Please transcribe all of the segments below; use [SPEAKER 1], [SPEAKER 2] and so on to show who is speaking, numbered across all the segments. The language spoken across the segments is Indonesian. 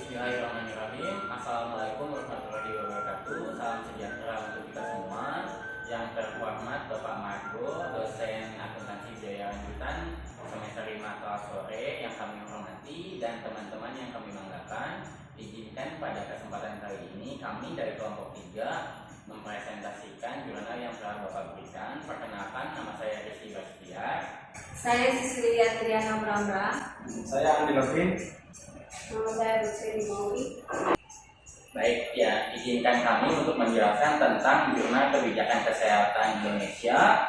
[SPEAKER 1] Bismillahirrahmanirrahim. Assalamualaikum warahmatullahi wabarakatuh. Salam sejahtera untuk kita semua. Yang terhormat Bapak Margo, dosen akuntansi biaya lanjutan semester 5 kelas sore yang kami hormati, dan teman-teman yang kami banggakan. Izinkan pada kesempatan kali ini kami dari kelompok 3 mempresentasikan jurnal yang telah Bapak berikan. Perkenalkan, nama saya Rizky Bastiar.
[SPEAKER 2] Saya Sisilia Triana Brambra.
[SPEAKER 3] Saya Andi Lovin.
[SPEAKER 2] Nama saya Rutsiri Maui.
[SPEAKER 1] Baik, ya, izinkan kami untuk menjelaskan tentang Jurnal Kebijakan Kesehatan Indonesia,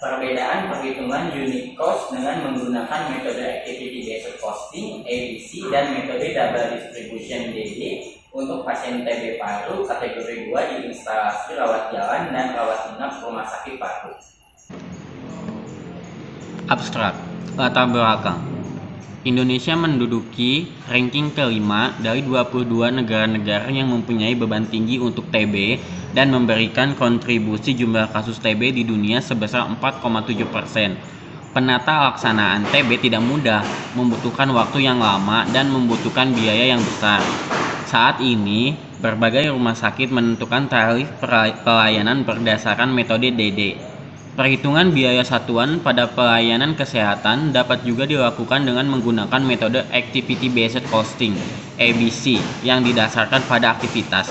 [SPEAKER 1] perbedaan perhitungan unit cost dengan menggunakan metode Activity Based Costing (ABC) dan metode Double Distribution (DD) untuk pasien TB paru kategori 2 di instalasi rawat jalan dan rawat inap rumah sakit paru.
[SPEAKER 4] Abstrak, latar belakang. Indonesia menduduki ranking kelima dari 22 negara-negara yang mempunyai beban tinggi untuk TB dan memberikan kontribusi jumlah kasus TB di dunia sebesar 4,7%. Penata laksanaan TB tidak mudah, membutuhkan waktu yang lama dan membutuhkan biaya yang besar. Saat ini, berbagai rumah sakit menentukan tarif pelayanan berdasarkan metode DD. Perhitungan biaya satuan pada pelayanan kesehatan dapat juga dilakukan dengan menggunakan metode Activity Based Costing (ABC) yang didasarkan pada aktivitas.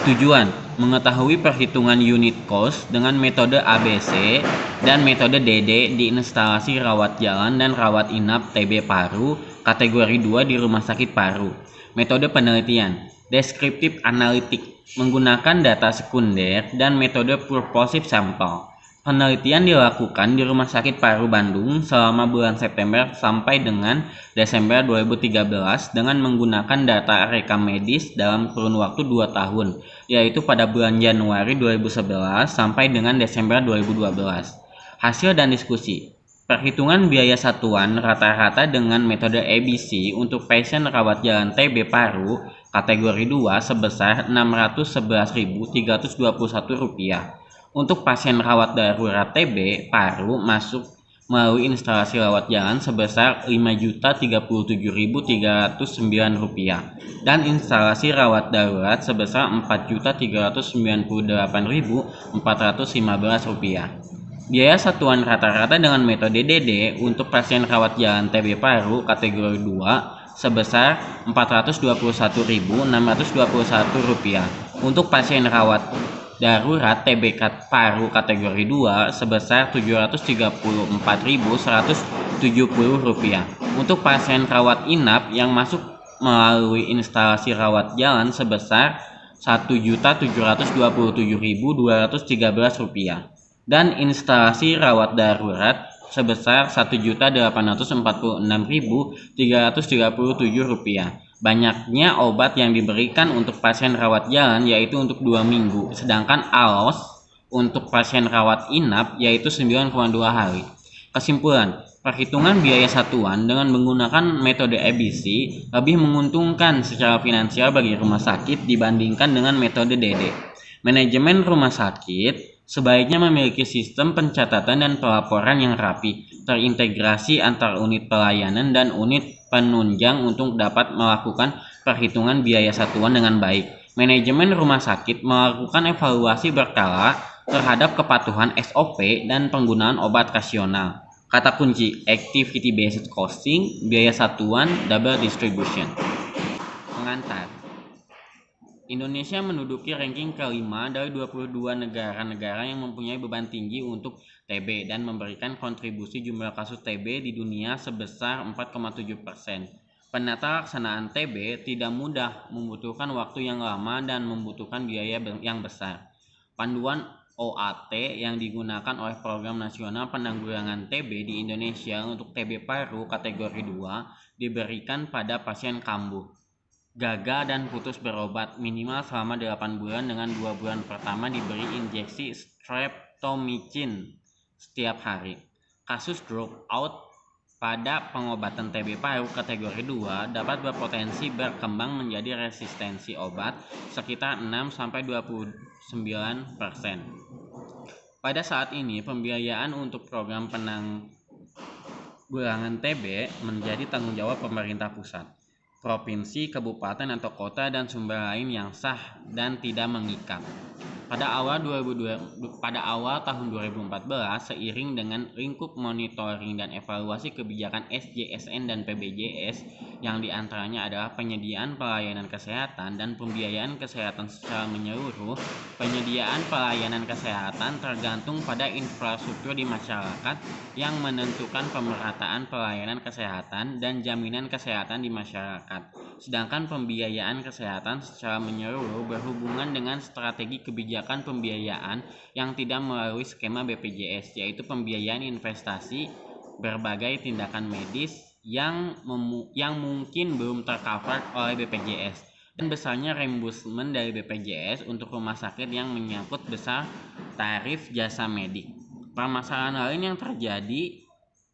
[SPEAKER 4] Tujuan: mengetahui perhitungan unit cost dengan metode ABC dan metode DD di instalasi rawat jalan dan rawat inap TB paru kategori 2 di rumah sakit paru. Metode penelitian: Descriptive Analytic menggunakan data sekunder dan metode Purposive Sample. Penelitian dilakukan di Rumah Sakit Paru Bandung selama bulan September sampai dengan Desember 2013 dengan menggunakan data rekam medis dalam kurun waktu 2 tahun, yaitu pada bulan Januari 2011 sampai dengan Desember 2012. Hasil dan diskusi. Perhitungan biaya satuan rata-rata dengan metode ABC untuk pasien rawat jalan TB paru kategori 2 sebesar Rp611.321. Untuk pasien rawat darurat TB paru masuk melalui instalasi rawat jalan sebesar Rp5.037.309 dan instalasi rawat darurat sebesar Rp4.398.415. Biaya satuan rata-rata dengan metode DD untuk pasien rawat jalan TB paru kategori 2 sebesar Rp421.621. Untuk pasien rawat darurat TB paru kategori 2 sebesar Rp744.170. Untuk pasien rawat inap yang masuk melalui instalasi rawat jalan sebesar Rp1.727.213 dan instalasi rawat darurat sebesar Rp1.846.337. Banyaknya obat yang diberikan untuk pasien rawat jalan yaitu untuk 2 minggu, sedangkan ALOS untuk pasien rawat inap yaitu 9,2 hari. Kesimpulan, perhitungan biaya satuan dengan menggunakan metode ABC lebih menguntungkan secara finansial bagi rumah sakit dibandingkan dengan metode DD. Manajemen rumah sakit sebaiknya memiliki sistem pencatatan dan pelaporan yang rapi, terintegrasi antar unit pelayanan dan unit penunjang untuk dapat melakukan perhitungan biaya satuan dengan baik. Manajemen rumah sakit melakukan evaluasi berkala terhadap kepatuhan SOP dan penggunaan obat rasional. Kata kunci: Activity Based Costing, biaya satuan, Double Distribution. Pengantar. Indonesia menduduki ranking kelima dari 22 negara-negara yang mempunyai beban tinggi untuk TB dan memberikan kontribusi jumlah kasus TB di dunia sebesar 4,7%. Penata laksanaan TB tidak mudah, membutuhkan waktu yang lama dan membutuhkan biaya yang besar. Panduan OAT yang digunakan oleh Program Nasional Penanggulangan TB di Indonesia untuk TB paru kategori 2 diberikan pada pasien kambuh, gagal dan putus berobat minimal selama 8 bulan dengan 2 bulan pertama diberi injeksi streptomycin setiap hari. Kasus drop out pada pengobatan TB paru kategori 2 dapat berpotensi berkembang menjadi resistensi obat sekitar 6-29%. Pada saat ini pembiayaan untuk program penanggulangan TB menjadi tanggung jawab pemerintah pusat. provinsi, kabupaten atau kota, dan sumber lain yang sah dan tidak mengikat. Pada awal tahun 2014, seiring dengan lingkup monitoring dan evaluasi kebijakan SJSN dan PBJS yang diantaranya adalah penyediaan pelayanan kesehatan dan pembiayaan kesehatan secara menyeluruh, penyediaan pelayanan kesehatan tergantung pada infrastruktur di masyarakat yang menentukan pemerataan pelayanan kesehatan dan jaminan kesehatan di masyarakat. Sedangkan pembiayaan kesehatan secara menyeluruh berhubungan dengan strategi kebijakan pembiayaan yang tidak melalui skema BPJS, yaitu pembiayaan investasi berbagai tindakan medis yang mungkin belum tercover oleh BPJS, dan besarnya reimbursement dari BPJS untuk rumah sakit yang menyangkut besar tarif jasa medik. Permasalahan lain yang terjadi,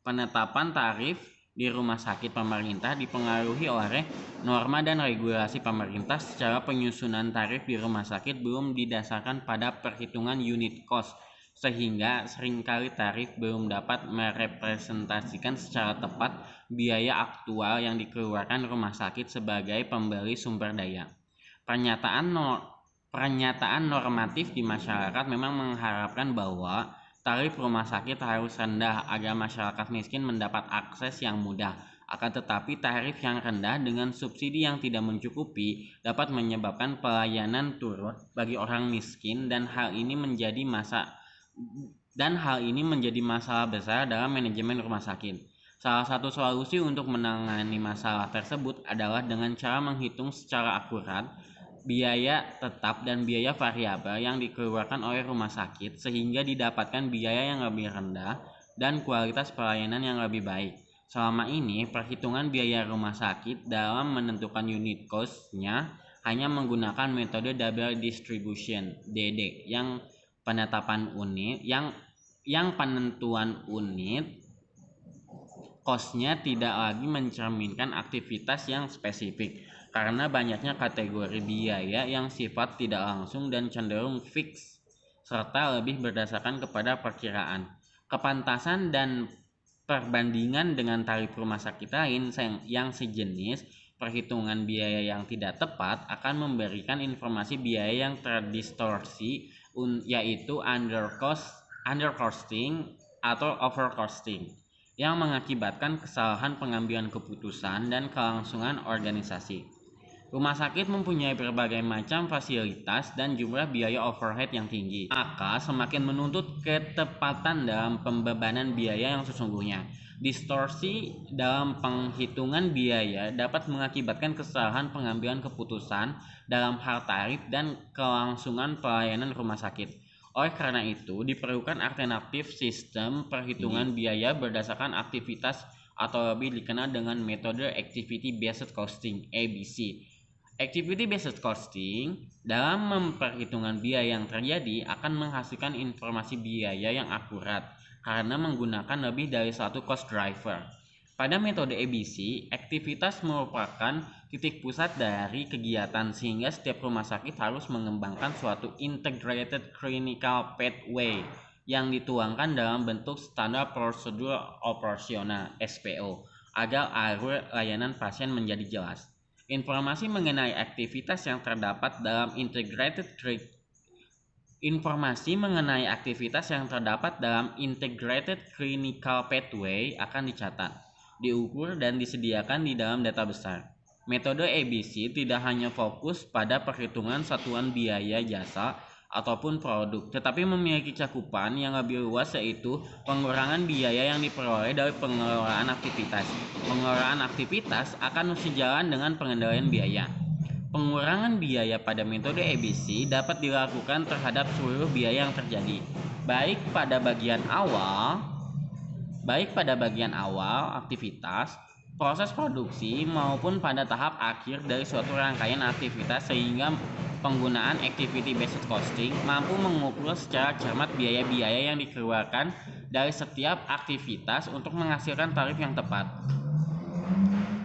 [SPEAKER 4] penetapan tarif di rumah sakit pemerintah dipengaruhi oleh norma dan regulasi pemerintah. Secara penyusunan tarif di rumah sakit belum didasarkan pada perhitungan unit cost, sehingga seringkali tarif belum dapat merepresentasikan secara tepat biaya aktual yang dikeluarkan rumah sakit sebagai pembeli sumber daya. Pernyataan normatif di masyarakat memang mengharapkan bahwa tarif rumah sakit harus rendah agar masyarakat miskin mendapat akses yang mudah. Akan tetapi tarif yang rendah dengan subsidi yang tidak mencukupi dapat menyebabkan pelayanan turun bagi orang miskin, dan hal ini menjadi masalah besar dalam manajemen rumah sakit. Salah satu solusi untuk menangani masalah tersebut adalah dengan cara menghitung secara akurat biaya tetap dan biaya variabel yang dikeluarkan oleh rumah sakit, sehingga didapatkan biaya yang lebih rendah dan kualitas pelayanan yang lebih baik. Selama ini, perhitungan biaya rumah sakit dalam menentukan unit cost-nya hanya menggunakan metode double distribution (DD) yang penentuan unit cost-nya tidak lagi mencerminkan aktivitas yang spesifik, karena banyaknya kategori biaya yang sifat tidak langsung dan cenderung fix, serta lebih berdasarkan kepada perkiraan, kepantasan, dan perbandingan dengan tarif rumah sakit lain yang sejenis. Perhitungan biaya yang tidak tepat akan memberikan informasi biaya yang terdistorsi, yaitu undercosting atau overcosting, yang mengakibatkan kesalahan pengambilan keputusan dan kelangsungan organisasi. Rumah sakit mempunyai berbagai macam fasilitas dan jumlah biaya overhead yang tinggi, maka semakin menuntut ketepatan dalam pembebanan biaya yang sesungguhnya. Distorsi dalam penghitungan biaya dapat mengakibatkan kesalahan pengambilan keputusan dalam hal tarif dan kelangsungan pelayanan rumah sakit. Oleh karena itu, diperlukan alternatif sistem perhitungan biaya berdasarkan aktivitas atau lebih dikenal dengan metode Activity Based Costing (ABC). Activity Based Costing dalam memperhitungkan biaya yang terjadi akan menghasilkan informasi biaya yang akurat karena menggunakan lebih dari satu cost driver. Pada metode ABC, aktivitas merupakan titik pusat dari kegiatan, sehingga setiap rumah sakit harus mengembangkan suatu Integrated Clinical Pathway yang dituangkan dalam bentuk standar prosedur operasional (SPO) agar alur layanan pasien menjadi jelas. Informasi mengenai aktivitas yang terdapat dalam Integrated Clinical Pathway akan dicatat, diukur, dan disediakan di dalam data besar. Metode ABC tidak hanya fokus pada perhitungan satuan biaya jasa ataupun produk, tetapi memiliki cakupan yang lebih luas, yaitu pengurangan biaya yang diperoleh dari pengelolaan aktivitas. Pengelolaan aktivitas akan sejalan dengan pengendalian biaya. Pengurangan biaya pada metode ABC dapat dilakukan terhadap seluruh biaya yang terjadi, baik pada bagian awal aktivitas, proses produksi, maupun pada tahap akhir dari suatu rangkaian aktivitas, sehingga penggunaan Activity Based Costing mampu mengukur secara cermat biaya-biaya yang dikeluarkan dari setiap aktivitas untuk menghasilkan tarif yang tepat.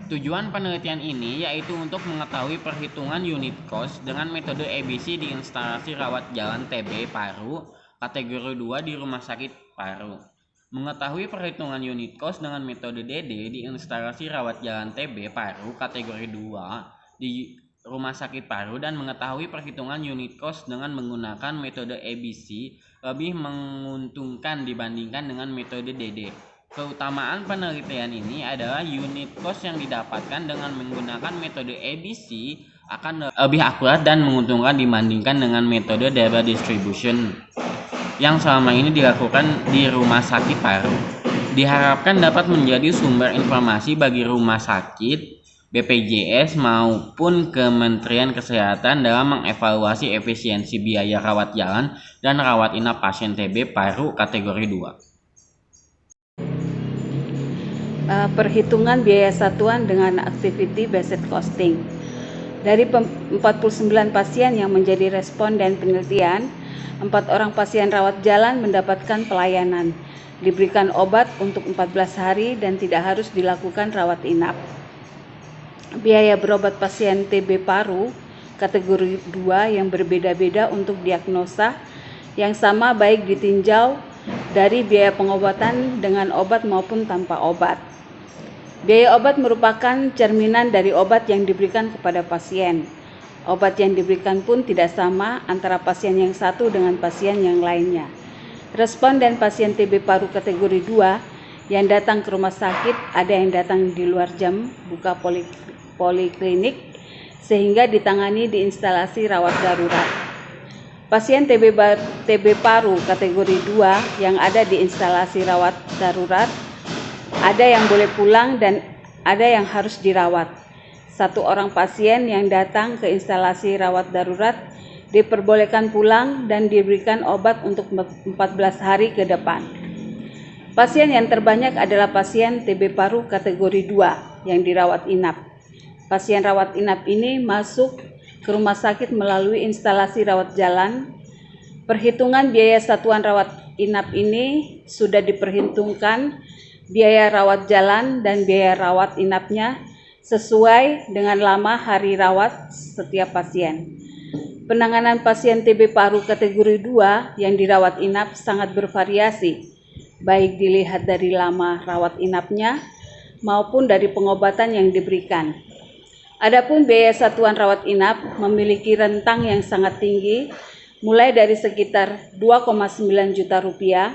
[SPEAKER 4] Tujuan penelitian ini yaitu untuk mengetahui perhitungan unit cost dengan metode ABC di instalasi rawat jalan TB Paru kategori 2 di Rumah Sakit Paru. Mengetahui perhitungan unit cost dengan metode DD di instalasi rawat jalan TB paru kategori 2 di rumah sakit paru dan mengetahui perhitungan unit cost dengan menggunakan metode ABC lebih menguntungkan dibandingkan dengan metode DD. Keutamaan penelitian ini adalah unit cost yang didapatkan dengan menggunakan metode ABC akan lebih akurat dan menguntungkan dibandingkan dengan metode data distribution yang selama ini dilakukan di rumah sakit paru. Diharapkan dapat menjadi sumber informasi bagi rumah sakit, BPJS maupun Kementerian Kesehatan dalam mengevaluasi efisiensi biaya rawat jalan dan rawat inap pasien TB paru kategori 2.
[SPEAKER 5] Perhitungan biaya satuan dengan activity based costing. Dari 49 pasien yang menjadi responden penelitian, 4 orang pasien rawat jalan mendapatkan pelayanan, diberikan obat untuk 14 hari dan tidak harus dilakukan rawat inap. Biaya berobat pasien TB paru kategori 2 yang berbeda-beda untuk diagnosa yang sama baik ditinjau dari biaya pengobatan dengan obat maupun tanpa obat. Biaya obat merupakan cerminan dari obat yang diberikan kepada pasien. Obat yang diberikan pun tidak sama antara pasien yang satu dengan pasien yang lainnya. Responden pasien TB paru kategori 2 yang datang ke rumah sakit ada yang datang di luar jam buka poliklinik sehingga ditangani di instalasi rawat darurat. Pasien TB paru kategori 2 yang ada di instalasi rawat darurat ada yang boleh pulang dan ada yang harus dirawat. 1 orang pasien yang datang ke instalasi rawat darurat diperbolehkan pulang dan diberikan obat untuk 14 hari ke depan. Pasien yang terbanyak adalah pasien TB paru kategori 2 yang dirawat inap. Pasien rawat inap ini masuk ke rumah sakit melalui instalasi rawat jalan. Perhitungan biaya satuan rawat inap ini sudah diperhitungkan biaya rawat jalan dan biaya rawat inapnya sesuai dengan lama hari rawat setiap pasien. Penanganan pasien TB paru kategori 2 yang dirawat inap sangat bervariasi, baik dilihat dari lama rawat inapnya maupun dari pengobatan yang diberikan. Adapun biaya satuan rawat inap memiliki rentang yang sangat tinggi, mulai dari sekitar 2,9 juta rupiah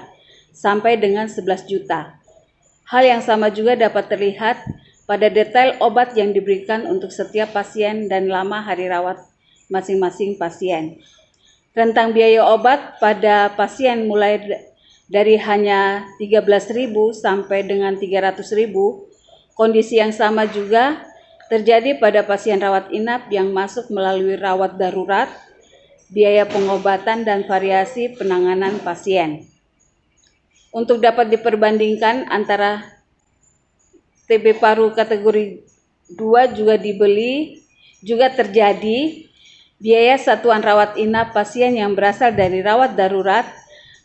[SPEAKER 5] sampai dengan 11 juta. Hal yang sama juga dapat terlihat pada detail obat yang diberikan untuk setiap pasien dan lama hari rawat masing-masing pasien. Rentang biaya obat pada pasien mulai dari hanya 13.000 sampai dengan 300.000. Kondisi yang sama juga terjadi pada pasien rawat inap yang masuk melalui rawat darurat, biaya pengobatan dan variasi penanganan pasien. Untuk dapat diperbandingkan antara TB paru kategori 2 juga terjadi biaya satuan rawat inap pasien yang berasal dari rawat darurat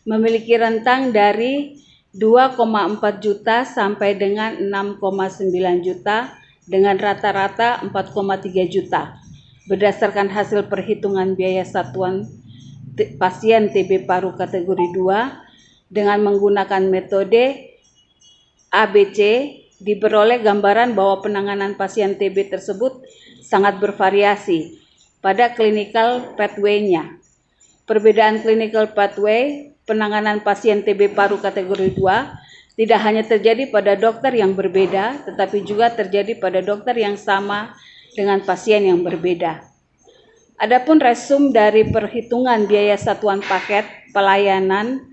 [SPEAKER 5] memiliki rentang dari 2,4 juta sampai dengan 6,9 juta dengan rata-rata 4,3 juta berdasarkan hasil perhitungan biaya satuan pasien TB paru kategori 2 dengan menggunakan metode ABC. Diperoleh gambaran bahwa penanganan pasien TB tersebut sangat bervariasi pada clinical pathway-nya. Perbedaan clinical pathway penanganan pasien TB paru kategori 2 tidak hanya terjadi pada dokter yang berbeda, tetapi juga terjadi pada dokter yang sama dengan pasien yang berbeda. Adapun resum dari perhitungan biaya satuan paket pelayanan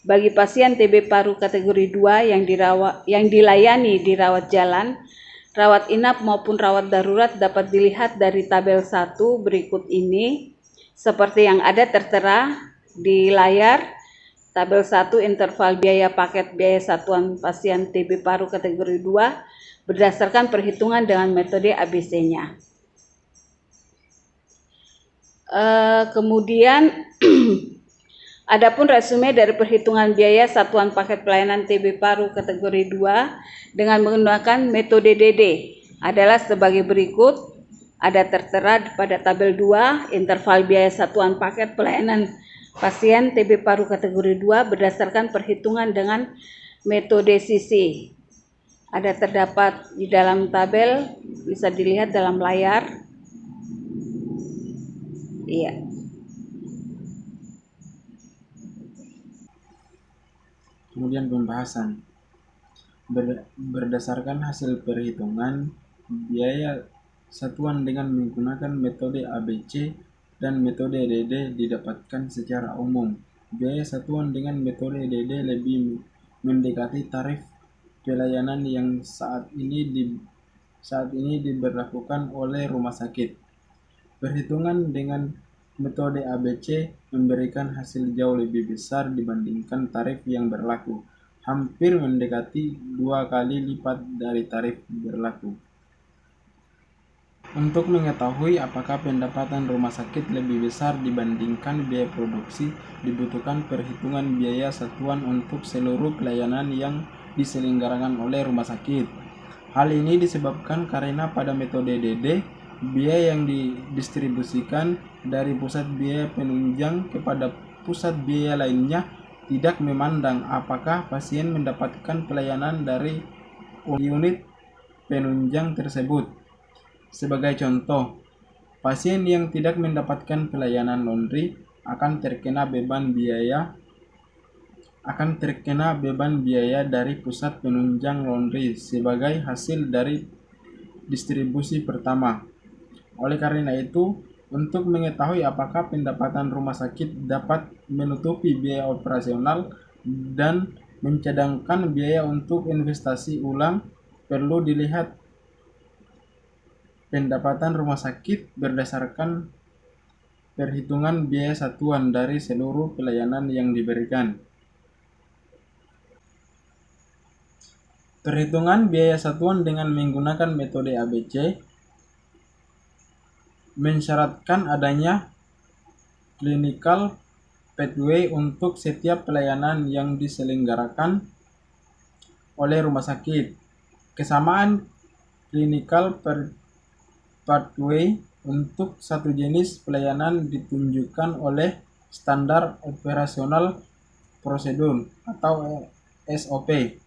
[SPEAKER 5] bagi pasien TB paru kategori 2 yang dilayani di rawat jalan, rawat inap maupun rawat darurat dapat dilihat dari tabel 1 berikut ini seperti yang ada tertera di layar. Tabel 1 interval biaya paket biaya satuan pasien TB paru kategori 2 berdasarkan perhitungan dengan metode ABC-nya. Kemudian adapun resume dari perhitungan biaya satuan paket pelayanan TB paru kategori 2 dengan menggunakan metode DD adalah sebagai berikut. Ada tertera pada tabel 2 interval biaya satuan paket pelayanan pasien TB paru kategori 2 berdasarkan perhitungan dengan metode sisi. Ada terdapat di dalam tabel, bisa dilihat dalam layar. Iya.
[SPEAKER 3] Kemudian pembahasan. Berdasarkan hasil perhitungan biaya satuan dengan menggunakan metode ABC dan metode DD didapatkan secara umum. Biaya satuan dengan metode DD lebih mendekati tarif pelayanan yang saat ini diberlakukan oleh rumah sakit. Perhitungan dengan metode ABC memberikan hasil jauh lebih besar dibandingkan tarif yang berlaku, hampir mendekati 2 kali lipat dari tarif berlaku. Untuk mengetahui apakah pendapatan rumah sakit lebih besar dibandingkan biaya produksi, dibutuhkan perhitungan biaya satuan untuk seluruh pelayanan yang diselenggarakan oleh rumah sakit. Hal ini disebabkan karena pada metode DD, biaya yang didistribusikan dari pusat biaya penunjang kepada pusat biaya lainnya tidak memandang apakah pasien mendapatkan pelayanan dari unit penunjang tersebut. Sebagai contoh, pasien yang tidak mendapatkan pelayanan laundry akan terkena beban biaya dari pusat penunjang laundry sebagai hasil dari distribusi pertama. Oleh karena itu, untuk mengetahui apakah pendapatan rumah sakit dapat menutupi biaya operasional dan mencadangkan biaya untuk investasi ulang, perlu dilihat pendapatan rumah sakit berdasarkan perhitungan biaya satuan dari seluruh pelayanan yang diberikan. Perhitungan biaya satuan dengan menggunakan metode ABC mensyaratkan adanya clinical pathway untuk setiap pelayanan yang diselenggarakan oleh rumah sakit. Kesamaan clinical pathway untuk satu jenis pelayanan ditunjukkan oleh standar operasional prosedur atau SOP.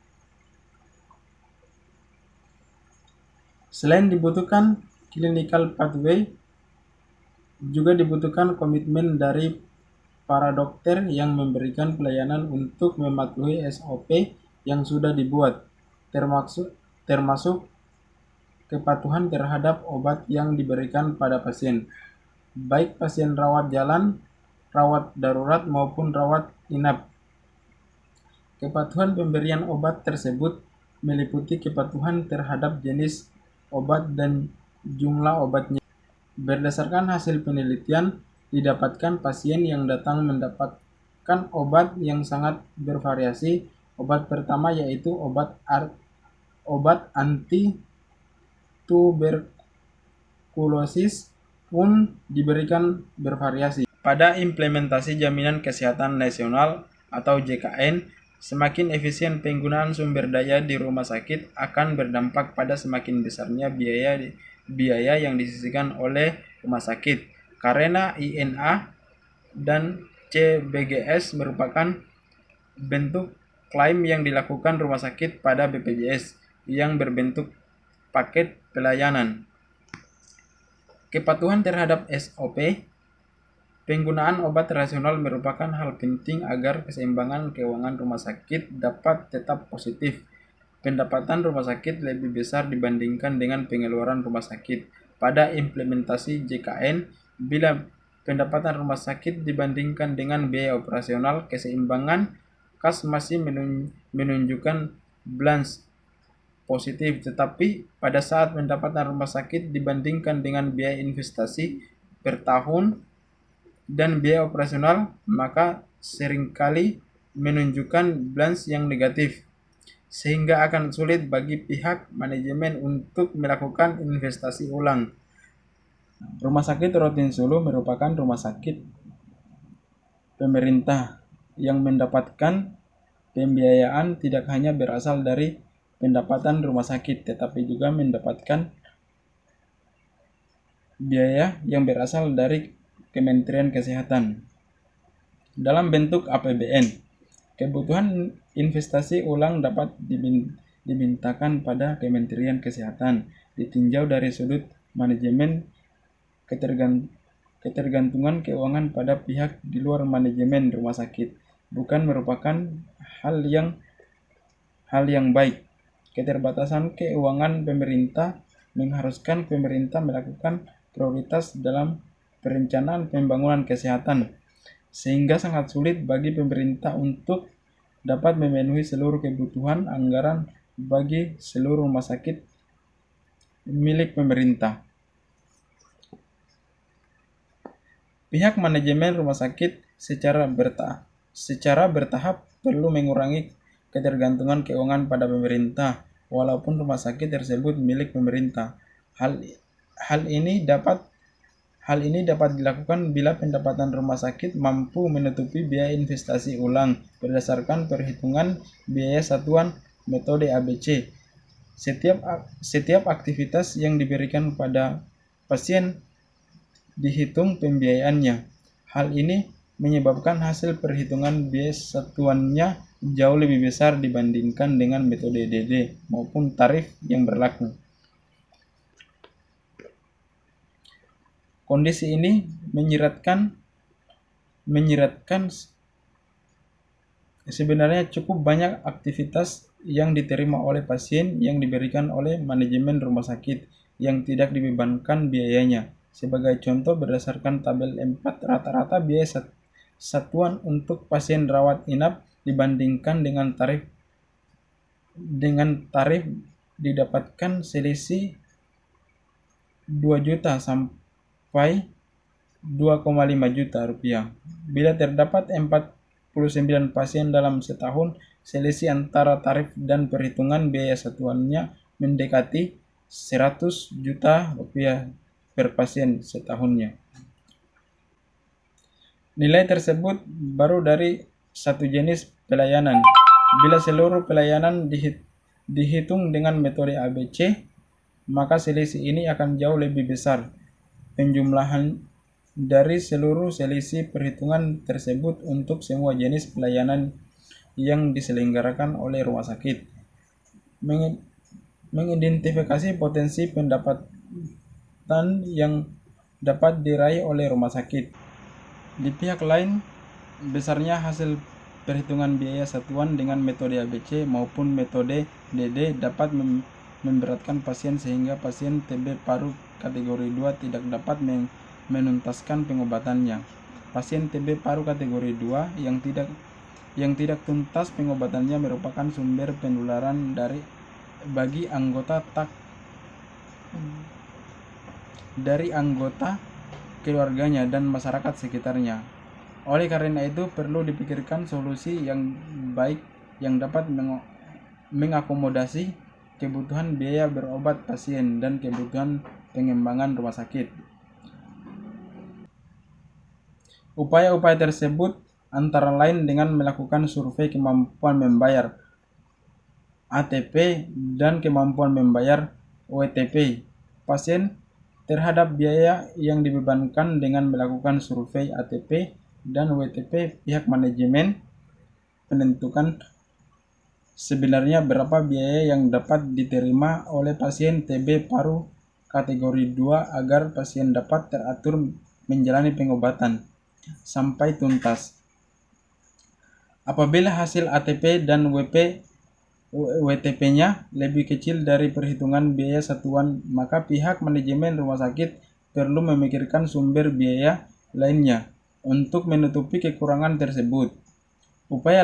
[SPEAKER 3] Selain dibutuhkan clinical pathway, juga dibutuhkan komitmen dari para dokter yang memberikan pelayanan untuk mematuhi SOP yang sudah dibuat, termasuk kepatuhan terhadap obat yang diberikan pada pasien, baik pasien rawat jalan, rawat darurat maupun rawat inap. Kepatuhan pemberian obat tersebut meliputi kepatuhan terhadap jenis obat dan jumlah obatnya. Berdasarkan hasil penelitian, didapatkan pasien yang datang mendapatkan obat yang sangat bervariasi. Obat pertama yaitu obat anti tuberkulosis pun diberikan bervariasi. Pada implementasi Jaminan Kesehatan Nasional atau JKN, semakin efisien penggunaan sumber daya di rumah sakit akan berdampak pada semakin besarnya biaya yang disisihkan oleh rumah sakit, karena INA dan CBGS merupakan bentuk klaim yang dilakukan rumah sakit pada BPJS yang berbentuk paket pelayanan. Kepatuhan terhadap SOP, penggunaan obat rasional merupakan hal penting agar keseimbangan keuangan rumah sakit dapat tetap positif. Pendapatan rumah sakit lebih besar dibandingkan dengan pengeluaran rumah sakit. Pada implementasi JKN, bila pendapatan rumah sakit dibandingkan dengan biaya operasional, keseimbangan kas masih menunjukkan balance positif, tetapi pada saat pendapatan rumah sakit dibandingkan dengan biaya investasi per tahun dan biaya operasional, maka seringkali menunjukkan balance yang negatif, sehingga akan sulit bagi pihak manajemen untuk melakukan investasi ulang. Rumah sakit Rotin Sulu merupakan rumah sakit pemerintah yang mendapatkan pembiayaan tidak hanya berasal dari pendapatan rumah sakit, tetapi juga mendapatkan biaya yang berasal dari Kementerian Kesehatan dalam bentuk APBN. Kebutuhan investasi ulang dapat dimintakan pada Kementerian Kesehatan, ditinjau dari sudut manajemen ketergantungan keuangan pada pihak di luar manajemen rumah sakit, bukan merupakan hal yang baik. Keterbatasan keuangan pemerintah mengharuskan pemerintah melakukan prioritas dalam perencanaan pembangunan kesehatan, sehingga sangat sulit bagi pemerintah untuk dapat memenuhi seluruh kebutuhan anggaran bagi seluruh rumah sakit milik pemerintah. Pihak manajemen rumah sakit secara bertahap perlu mengurangi ketergantungan keuangan pada pemerintah, walaupun rumah sakit tersebut milik pemerintah. Hal ini dapat dilakukan bila pendapatan rumah sakit mampu menutupi biaya investasi ulang berdasarkan perhitungan biaya satuan metode ABC. Setiap aktivitas yang diberikan pada pasien dihitung pembiayaannya. Hal ini menyebabkan hasil perhitungan biaya satuannya jauh lebih besar dibandingkan dengan metode DD maupun tarif yang berlaku. Kondisi ini menyiratkan sebenarnya cukup banyak aktivitas yang diterima oleh pasien yang diberikan oleh manajemen rumah sakit yang tidak dibebankan biayanya. Sebagai contoh, berdasarkan tabel 4, rata-rata biaya satuan untuk pasien rawat inap dibandingkan dengan tarif didapatkan selisih 2 juta sampai 2,5 juta rupiah. Bila terdapat 49 pasien dalam setahun, selisih antara tarif dan perhitungan biaya satuannya mendekati 100 juta rupiah per pasien setahunnya. Nilai tersebut baru dari satu jenis pelayanan. Bila seluruh pelayanan dihitung dengan metode ABC, maka selisih ini akan jauh lebih besar. Penjumlahan dari seluruh selisih perhitungan tersebut untuk semua jenis pelayanan yang diselenggarakan oleh rumah sakit mengidentifikasi potensi pendapatan yang dapat diraih oleh rumah sakit. Di pihak lain, besarnya hasil perhitungan biaya satuan dengan metode ABC maupun metode DD dapat memberatkan pasien sehingga pasien TB paru kategori 2 tidak dapat menuntaskan pengobatannya. Pasien TB paru kategori 2 yang tidak tuntas pengobatannya merupakan sumber penularan bagi anggota keluarganya dan masyarakat sekitarnya. Oleh karena itu, perlu dipikirkan solusi yang baik yang dapat mengakomodasi kebutuhan biaya berobat pasien dan kebutuhan pengembangan rumah sakit. Upaya-upaya tersebut antara lain dengan melakukan survei kemampuan membayar ATP dan kemampuan membayar WTP pasien terhadap biaya yang dibebankan. Dengan melakukan survei ATP dan WTP, pihak manajemen menentukan sebenarnya berapa biaya yang dapat diterima oleh pasien TB paru kategori 2 agar pasien dapat teratur menjalani pengobatan sampai tuntas. Apabila hasil ATP dan WTP-nya lebih kecil dari perhitungan biaya satuan, maka pihak manajemen rumah sakit perlu memikirkan sumber biaya lainnya untuk menutupi kekurangan tersebut. Upaya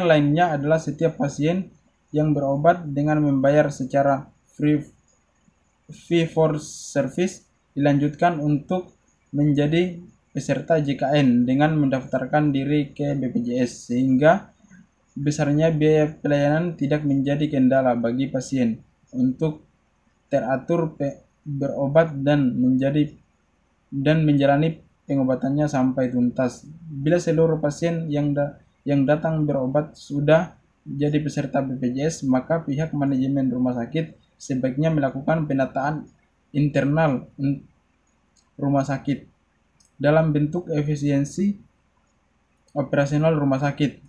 [SPEAKER 3] lainnya adalah setiap pasien yang berobat dengan membayar secara fee for service dilanjutkan untuk menjadi peserta JKN dengan mendaftarkan diri ke BPJS, sehingga besarnya biaya pelayanan tidak menjadi kendala bagi pasien untuk teratur berobat dan menjalani pengobatannya sampai tuntas. Bila seluruh pasien yang datang berobat sudah jadi peserta BPJS, maka pihak manajemen rumah sakit sebaiknya melakukan penataan internal rumah sakit dalam bentuk efisiensi operasional rumah sakit.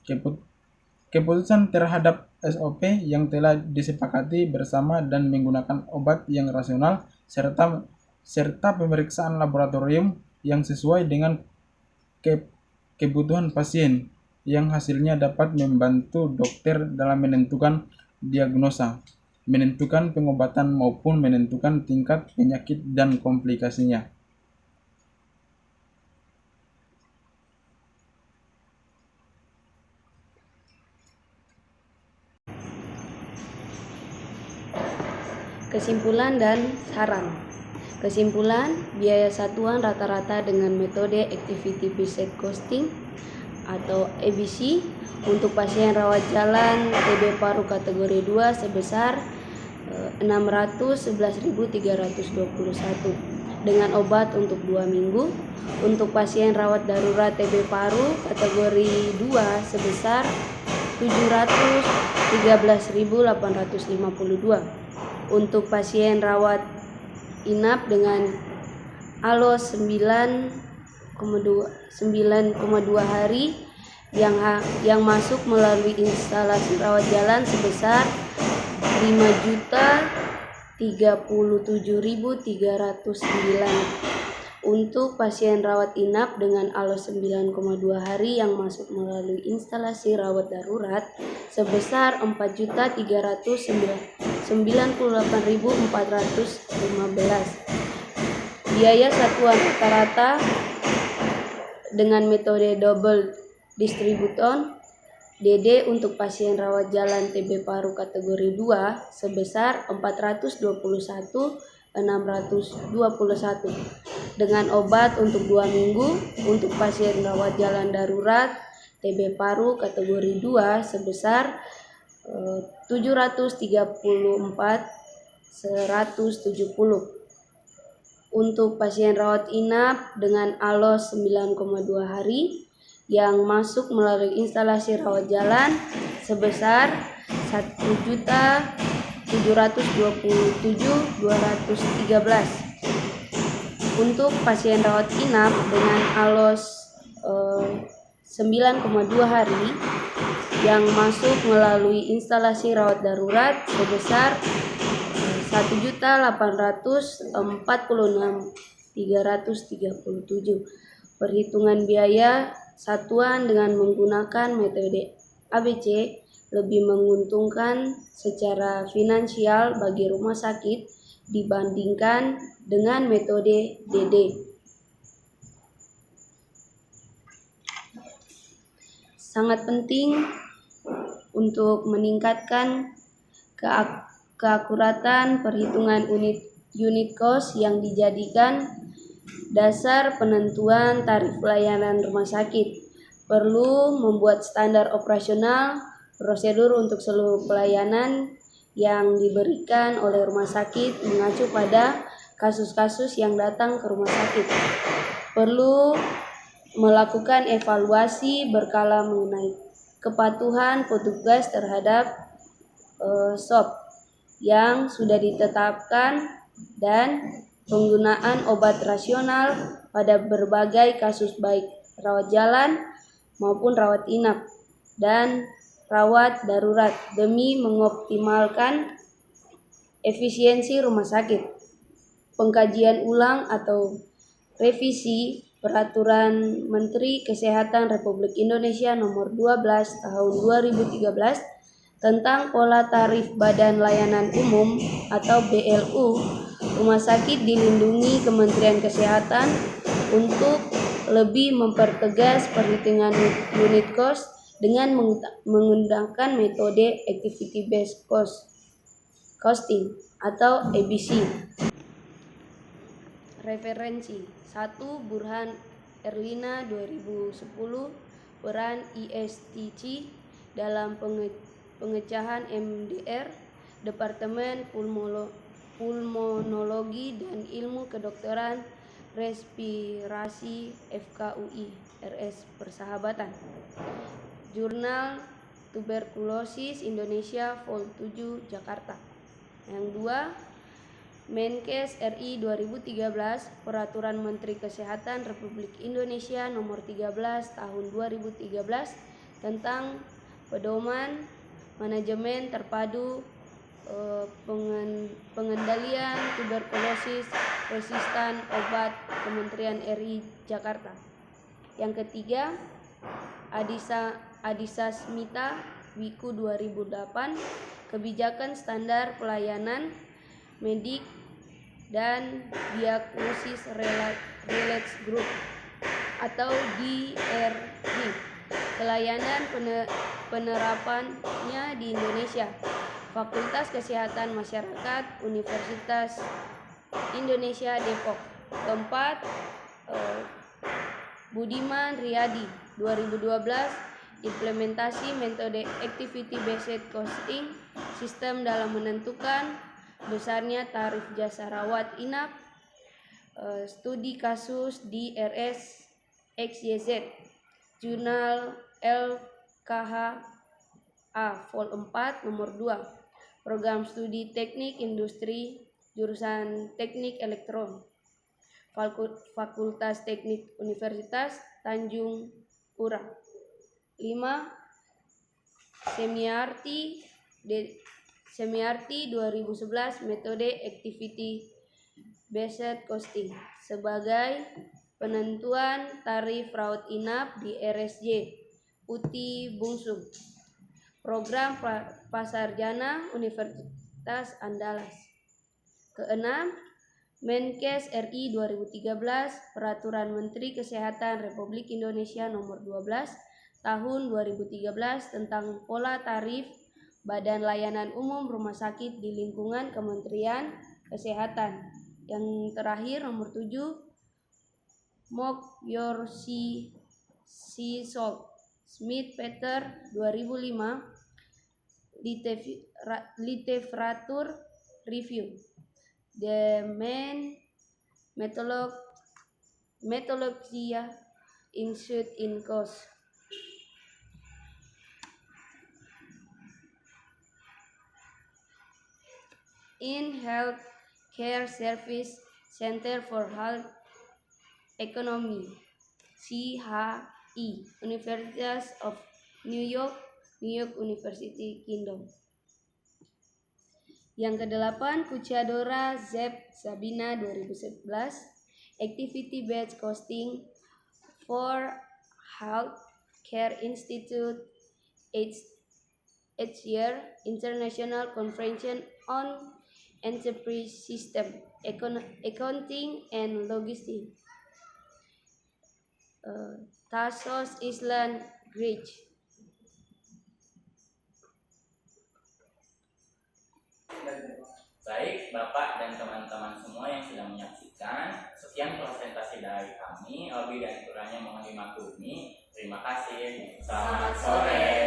[SPEAKER 3] Keputusan terhadap SOP yang telah disepakati bersama dan menggunakan obat yang rasional serta pemeriksaan laboratorium yang sesuai dengan kebutuhan pasien yang hasilnya dapat membantu dokter dalam menentukan diagnosa, menentukan pengobatan maupun menentukan tingkat penyakit dan komplikasinya.
[SPEAKER 6] Kesimpulan dan saran. Kesimpulan, biaya satuan rata-rata dengan metode Activity Based Costing atau ABC untuk pasien rawat jalan TB paru kategori 2 sebesar 611.321 dengan obat untuk 2 minggu. Untuk pasien rawat darurat TB paru kategori 2 sebesar 713.852. Untuk pasien rawat inap dengan ALOS 9,2 hari yang masuk melalui instalasi rawat jalan sebesar 5.037.309. Untuk pasien rawat inap dengan ALOS 9,2 hari yang masuk melalui instalasi rawat darurat sebesar 4.398.415. Biaya satuan rata-rata dengan metode double distribution DD untuk pasien rawat jalan TB paru kategori 2 sebesar 421.621 dengan obat untuk 2 minggu. Untuk pasien rawat jalan darurat TB paru kategori 2 sebesar 734.170. Untuk pasien rawat inap dengan ALOS 9,2 hari yang masuk melalui instalasi rawat jalan sebesar 1.727.213. Untuk pasien rawat inap dengan ALOS 9,2 hari yang masuk melalui instalasi rawat darurat sebesar 1.846.337. Perhitungan biaya satuan dengan menggunakan metode ABC lebih menguntungkan secara finansial bagi rumah sakit dibandingkan dengan metode DD. Sangat penting untuk meningkatkan keakuratan perhitungan unit cost yang dijadikan dasar penentuan tarif pelayanan rumah sakit. Perlu membuat standar operasional prosedur untuk seluruh pelayanan yang diberikan oleh rumah sakit mengacu pada kasus-kasus yang datang ke rumah sakit. Perlu melakukan evaluasi berkala mengenai kepatuhan petugas terhadap SOP yang sudah ditetapkan dan penggunaan obat rasional pada berbagai kasus baik rawat jalan maupun rawat inap dan rawat darurat demi mengoptimalkan efisiensi rumah sakit. Pengkajian ulang atau revisi Peraturan Menteri Kesehatan Republik Indonesia Nomor 12 Tahun 2013 tentang pola tarif Badan Layanan Umum atau BLU Rumah Sakit dilindungi Kementerian Kesehatan untuk lebih mempertegas perhitungan unit cost dengan menggunakan metode Activity Based Costing atau ABC. Referensi 1. Burhan Erlina 2010 peran ISTC dalam pengecahan MDR Departemen Pulmonologi dan Ilmu Kedokteran Respirasi FKUI RS Persahabatan. Jurnal Tuberkulosis Indonesia Vol 7 Jakarta. Yang 2, Menkes RI 2013, Peraturan Menteri Kesehatan Republik Indonesia Nomor 13 Tahun 2013 tentang pedoman manajemen terpadu pengendalian tuberkulosis resistan obat Kementerian RI Jakarta. Yang ketiga, Adisa Smita Wiku 2008, Kebijakan Standar Pelayanan Medik dan Diagnosis Relates Group atau DRG, pelayanan penerapannya di Indonesia. Fakultas Kesehatan Masyarakat Universitas Indonesia Depok. Keempat, Budiman Riyadi 2012, implementasi metode activity based costing sistem dalam menentukan besarnya tarif jasa rawat inap, studi kasus di RS XYZ, jurnal LKH A Vol 4 nomor 2, program studi teknik industri jurusan teknik elektron, Fakultas Teknik Universitas Tanjung Pura. 5. Semiarti 2011, metode activity based costing sebagai penentuan tarif rawat inap di RSJ Putih Bungsung, program Pasarjana Universitas Andalas. Keenam, Menkes RI 2013, Peraturan Menteri Kesehatan Republik Indonesia Nomor 12 Tahun 2013 tentang pola tarif Badan Layanan Umum Rumah Sakit di lingkungan Kementerian Kesehatan. Yang terakhir nomor 7, Mokyor Salt Smith Peter 2005, Literatur Review. The main methodology issued in course. In Health Care Service Center for Health Economy, CHE, University of New York University Kingdom. Yang kedelapan, Kuchadora Zeb Sabina 2011, Activity Based Costing for Health Care Institute, 8th Year International Conference on Enterprise System, Accounting and Logistics, Thasos Island, Greece.
[SPEAKER 1] Baik, Bapak dan teman-teman semua yang sudah menyaksikan, sekian presentasi dari kami. Lebih dan kurangnya mohon dimaklumi. Terima kasih. Selamat sore.